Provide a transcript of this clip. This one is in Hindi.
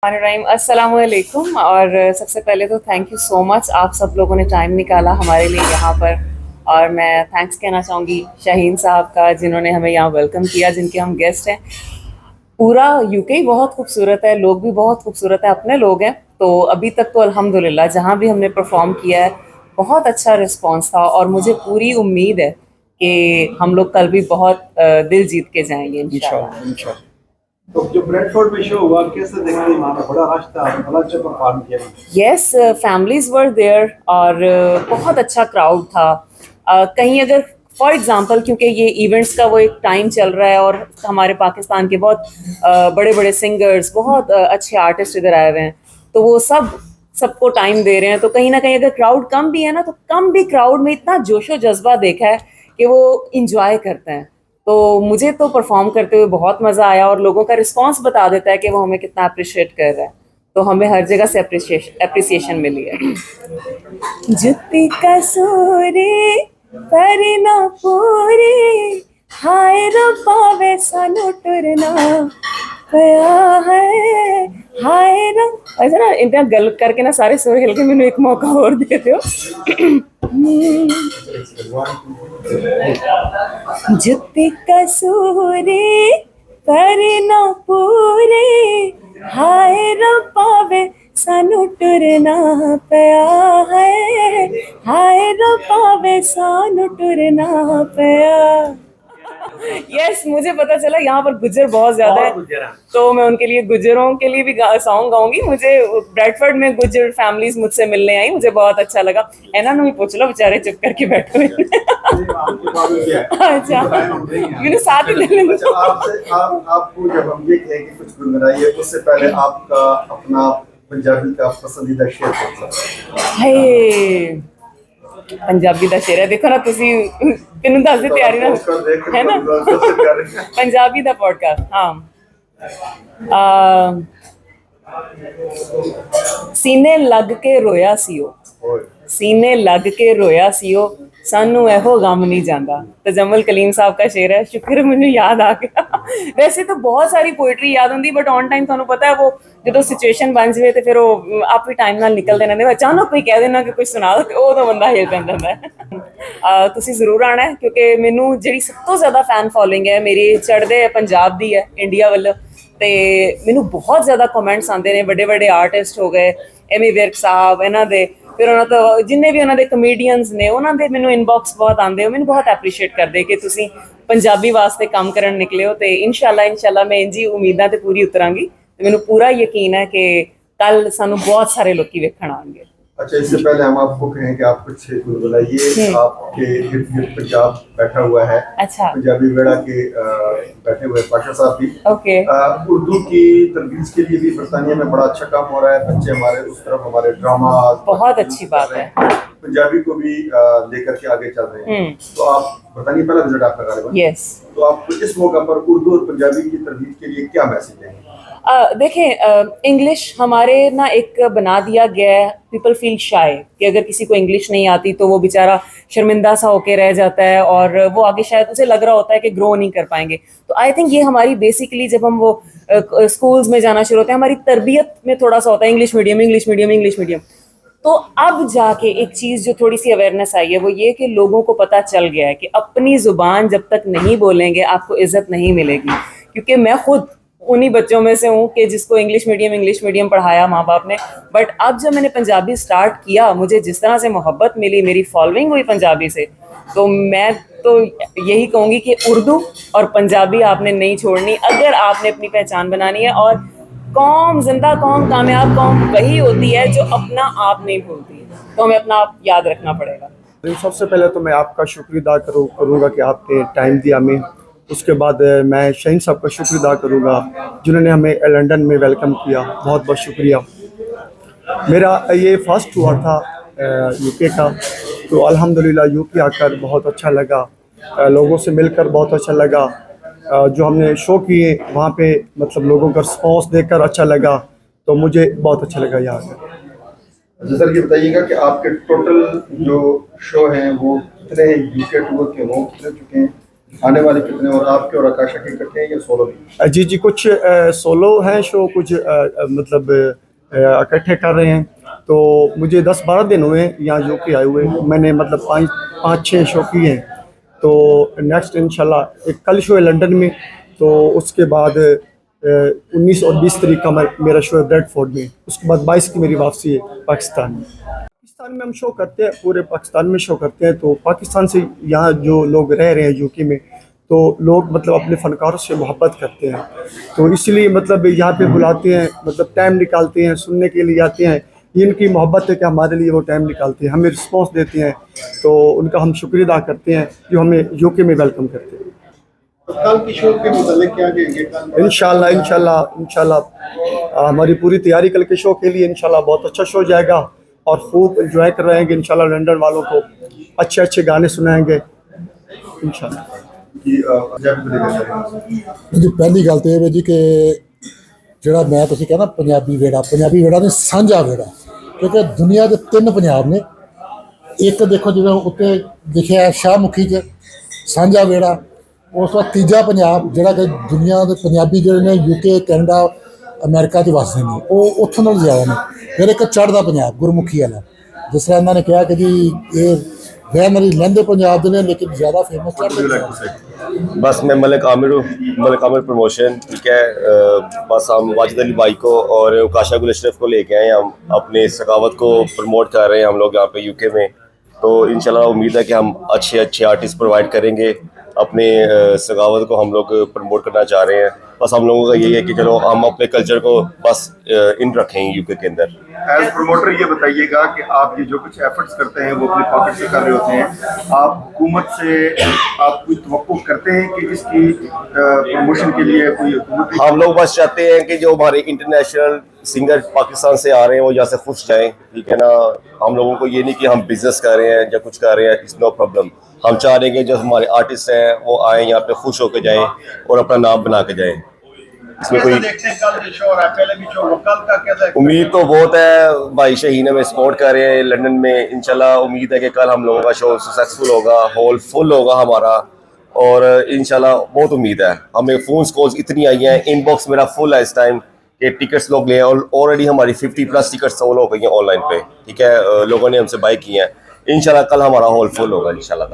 टाइम अस्सलाम वालेकुम। और सबसे पहले तो थैंक यू सो मच, आप सब लोगों ने टाइम निकाला हमारे लिए यहाँ पर। और मैं थैंक्स कहना चाहूँगी शाहीन साहब का, जिन्होंने हमें यहाँ वेलकम किया, जिनके हम गेस्ट हैं। पूरा यूके बहुत खूबसूरत है, लोग भी बहुत खूबसूरत है, अपने लोग हैं। तो अभी तक तो अल्हम्दुलिल्लाह जहाँ भी हमने परफॉर्म किया है बहुत अच्छा रिस्पांस था, और मुझे पूरी उम्मीद है कि हम लोग कल भी बहुत दिल जीत के जाएंगे इंशाल्लाह। इंशाल्लाह इंशाल्लाह। तो जो ब्रेडफोर्ड में शो हुआ कैसे देखते हैं? वहाँ पे बड़ा रश था, बड़ा अच्छा परफॉर्म किया। यस, फैमिलीज वर देयर, और बहुत अच्छा क्राउड था। कहीं अगर फॉर एग्जांपल, क्योंकि ये इवेंट्स का वो एक टाइम चल रहा है, और हमारे पाकिस्तान के बहुत बड़े बड़े सिंगर्स, बहुत अच्छे आर्टिस्ट इधर आए हुए हैं, तो वो सबको टाइम दे रहे हैं। तो कहीं ना कहीं अगर क्राउड कम भी है ना, तो कम भी क्राउड में इतना जोशो जज्बा देखा है कि वो इंजॉय करते हैं। तो मुझे तो परफॉर्म करते हुए बहुत मज़ा आया, और लोगों का रिस्पॉन्स बता देता है कि वो हमें कितना अप्रिशिएट कर रहा है। तो हमें हर जगह से अप्रिसिएशन मिली है। जुत्ती कसूरी पर ना पूरी, हाय रब्बा वे सानू टुरना पिया है, हाय रब। ऐसा ना इतना गल करके ना सारे सुर हिल के मैंने एक मौका और दे दो। जुत्ती कसूरी पर ना पूरी, हाय रब्बा वे सानू टुरना पिया है, हाय रब्बा वे सानू टुरना पिया। यस, मुझे पता चला यहाँ पर गुज्जर बहुत ज्यादा है, तो मैं उनके लिए, गुज्जरों के लिए भी सॉन्ग गाऊंगी। मुझे ब्रेडफोर्ड में गुज्जर फैमिलीज मुझसे मिलने आई, मुझे बहुत अच्छा लगा। एना नु ही पूछ लो, बेचारे चुप करके बैठे हुए हैं। अच्छा, मैंने साथ ही ले लेंगे। अच्छा, आपको जब हम ये कहें कि कुछ गुनगुनाइए, उससे पहले आपका अपना पंजाबी का पसंदीदा शेर कौन सा है? हाय, पंजाबी दा शेर है, देखो ना तुसी, तेनू दस दी तैयारी ना है ना। पंजाबी दा पॉडकास्ट, हाँ। सीने लग के रोया सीओ, सीने लग के रोया सीओ, सानू एहो गम नहीं जाता। तजम्मुल कलीम साहब का शेर है, शुक्र मुझे याद आ गया। वैसे तो बहुत सारी पोइट्री याद होंगी, बट ऑन टाइम थानू पता है वो जो सिचुएशन बन जाए तो फिर वो आप ही टाइम नाल निकल देना, अचानक कोई कह देना कि कुछ सुना दो, तो उदों बंदा हिल पैंदा है। तुसी जरूर आना है, क्योंकि मैनू जी सब तो ज्यादा फैन फॉलोइंग है मेरी चढ़दे पंजाब दी है इंडिया वालों। ਤੇ ਮੈਨੂੰ ਬਹੁਤ ਜ਼ਿਆਦਾ ਕਮੈਂਟਸ ਆਉਂਦੇ ਨੇ, ਵੱਡੇ ਵੱਡੇ ਆਰਟਿਸਟ ਹੋ ਗਏ, ਐਮੀ ਵਿਰਕ ਸਾਹਿਬ, ਇਹਨਾਂ ਦੇ, ਫਿਰ ਉਹਨਾਂ ਤੋਂ ਜਿੰਨੇ ਵੀ ਉਹਨਾਂ ਦੇ ਕਮੇਡੀਅਨਸ ਨੇ, ਉਹਨਾਂ ਦੇ ਮੈਨੂੰ ਇਨਬਾਕਸ ਬਹੁਤ ਆਉਂਦੇ ਹੋ, ਮੈਨੂੰ ਬਹੁਤ ਐਪਰੀਸ਼ੀਏਟ ਕਰਦੇ ਕਿ ਤੁਸੀਂ ਪੰਜਾਬੀ ਵਾਸਤੇ ਕੰਮ ਕਰਨ ਨਿਕਲੇ ਹੋ। ਤੇ ਇਨਸ਼ਾਅੱਲਾ ਮੈਂ ਇੰਜੀ ਉਮੀਦਾਂ ਤੇ ਪੂਰੀ ਉਤਰਾਂਗੀ, ਤੇ ਮੈਨੂੰ ਪੂਰਾ ਯਕੀਨ ਹੈ ਕਿ ਕੱਲ ਸਾਨੂੰ ਬਹੁਤ ਸਾਰੇ ਲੋਕੀ ਵੇਖਣ ਆਉਣਗੇ। अच्छा, इससे पहले हम आपको कहें कि आप कुछ गुनगुनाइए। आपके इर्द गिर्द पंजाब बैठा हुआ है। अच्छा, पंजाबी वेड़ा के बैठे हुए पाशा साहब भी। ओके। उर्दू की तरबीज के लिए भी बरतानिया में बड़ा अच्छा काम हो रहा है। बच्चे हमारे उस तरफ, हमारे ड्रामा, बहुत अच्छी बात है। पंजाबी को भी लेकर के आगे चल रहे हैं। तो आप बरतानिया पहला विजिट आपका गालिबा। यस। तो आप इस मौका पर उर्दू और पंजाबी की तरबीज के लिए क्या मैसेज देंगे? देखें, इंग्लिश हमारे ना एक बना दिया गया है, पीपल फील शाय कि अगर किसी को इंग्लिश नहीं आती तो वो बेचारा शर्मिंदा सा होके रह जाता है, और वो आगे शायद उसे लग रहा होता है कि ग्रो नहीं कर पाएंगे। तो आई थिंक ये हमारी बेसिकली, जब हम वो स्कूल्स में जाना शुरू होते हैं, हमारी तरबियत में थोड़ा सा होता है English medium English medium English medium. तो अब जाके एक चीज़ जो थोड़ी सी अवेयरनेस आई है, वो ये कि लोगों को पता चल गया है कि अपनी ज़ुबान जब तक नहीं बोलेंगे आपको इज़्ज़त नहीं मिलेगी। क्योंकि मैं खुद उन्हीं बच्चों में से हूँ कि जिसको इंग्लिश मीडियम पढ़ाया माँ बाप ने, बट अब जब मैंने पंजाबी स्टार्ट किया, मुझे जिस तरह से मोहब्बत मिली, मेरी फॉलोइंग हुई पंजाबी से, तो मैं तो यही कहूँगी कि उर्दू और पंजाबी आपने नहीं छोड़नी अगर आपने अपनी पहचान बनानी है। और कौम, जिंदा कौम, कामयाब कौम वही होती है जो अपना आप नहीं भूलती है, तो हमें अपना आप याद रखना पड़ेगा। सबसे पहले तो मैं आपका शुक्रिया अदा करूँगा कि आपने टाइम दिया हमें। उसके बाद मैं शाहीन साहब का शुक्रिया अदा करूँगा जिन्होंने हमें लंदन में वेलकम किया, बहुत बहुत शुक्रिया। मेरा ये फर्स्ट हुआ था यूके का, तो अल्हम्दुलिल्लाह यूके आकर बहुत अच्छा लगा, लोगों से मिलकर बहुत अच्छा लगा। जो हमने शो किए वहाँ पे मतलब लोगों का रिस्पॉन्स देखकर अच्छा लगा, तो मुझे बहुत अच्छा लगा यहाँ पर। सर ये बताइएगा कि आपके टोटल जो शो हैं वो कितने यूके टूर के हो, कितने चुके हैं? आने वाले कितने और आपके और आकाशा के इकट्ठे हैं या सोलो भी? जी जी, कुछ सोलो हैं शो, कुछ मतलब इकट्ठे कर रहे हैं। तो मुझे 10-12 दिन हुए हैं यहाँ यूके आए हुए। मैंने मतलब 5-6 शो किए हैं। तो नेक्स्ट इंशाल्लाह एक कल शो है लंदन में, तो उसके बाद 19 और 20 तारीख का मेरा शो है ब्रेडफोर्ड में। उसके बाद 22 की मेरी वापसी है पाकिस्तान में। पाकिस्तान में हम शो करते हैं, पूरे पाकिस्तान में शो करते हैं। तो पाकिस्तान से यहाँ जो लोग रह रहे हैं यूके में, तो लोग मतलब अपने फ़नकारों से मोहब्बत करते हैं, तो इसलिए मतलब यहाँ पे बुलाते हैं, मतलब टाइम निकालते हैं, सुनने के लिए आते हैं। ये इनकी मोहब्बत है कि हमारे लिए वो टाइम निकालते हैं, हमें रिस्पॉन्स देते हैं। तो उनका हम शुक्रिया अदा करते हैं जो हमें यूके में वेलकम करते हैं। तो कल की शो के मुताबिक क्या कहेंगे? इंशाल्लाह इंशाल्लाह इंशाल्लाह हमारी पूरी तैयारी कल के शो के लिए। इंशाल्लाह बहुत अच्छा शो जाएगा और खूब इंजॉय कर रहेंगे। इंशाल्लाह लंदन वालों को अच्छे अच्छे गाने सुनाएंगे इंशाल्लाह। जी पहली गल तो ये जी कि ਜਿਹੜਾ मैं ਤੁਸੀਂ कहना पंजाबी वेड़ा नहीं ਸਾਂਝਾ वेड़ा, क्योंकि दुनिया के 3 पंजाब ने। एक देखो जो उत्ते लिखा है शाहमुखी च ਸਾਂਝਾ वेड़ा, उस बाद तीजा पंजाब जोड़ा कि दुनिया के पंजाबी जोड़े ने यूके कैनेडा अमेरिका च वसदे ने, वो उत्थों नाल ज़्यादा ने। फिर एक चढ़दा पंजाब गुरमुखी वाला, जिस तरह इन्होंने कहा कि जी ये वैनरी लैंदे पंजाब के ने, लेकिन ज़्यादा फेमस चढ़दे। बस मैं मलिक आमिर हूँ, मलिक आमिर प्रमोशन, ठीक है। बस हम वाजिद अली भाई को और काशा गुल अशरफ को लेके आए, हम अपने सकावत को प्रमोट कर रहे हैं हम लोग यहाँ पे यूके में। तो इंशाल्लाह उम्मीद है कि हम अच्छे अच्छे आर्टिस्ट प्रोवाइड करेंगे। अपने सकावत को हम लोग प्रमोट करना चाह रहे हैं। बस हम लोगों का यही है कि चलो हम अपने कल्चर को बस इन रखें यूके के अंदर। एज प्रमोटर ये बताइएगा कि आप ये जो कुछ एफर्ट्स करते हैं वो अपने पॉकेट से कर रहे होते हैं, आप हुकूमत से आप कोई तवक्को करते हैं कि इसकी प्रमोशन के लिए कोई हुकूमत? हम लोग बस चाहते हैं कि जो हमारे इंटरनेशनल सिंगर पाकिस्तान से आ रहे हैं वो यहाँ से खुश जाएं, ठीक है ना। हम लोगों को ये नहीं कि हम बिजनेस कर रहे हैं या कुछ कर रहे हैं, इट्स नो प्रॉब्लम। हम चाह रहे हैं कि जो हमारे आर्टिस्ट हैं वो आए यहाँ पे खुश होकर जाएं और अपना नाम बना के जाएं। इसमें कोई उम्मीद तो बहुत है, भाई शहीन हमें सपोर्ट कर रहे हैं लंदन में। इंशाल्लाह उम्मीद है कि कल हम लोगों का शो सक्सेसफुल होगा, हॉल फुल होगा हमारा, और इंशाल्लाह बहुत उम्मीद है। हमें फोन कॉल्स इतनी आई हैं, इनबॉक्स मेरा फुल है इस टाइम कि टिकट्स लोग ले, और ऑलरेडी हमारी 50+ टिकट्स सोल्ड हो गई हैं ऑनलाइन पे, ठीक है। लोगों ने हमसे बाय की हैं। इंशाल्लाह कल हमारा हॉल फुल होगा इंशाल्लाह।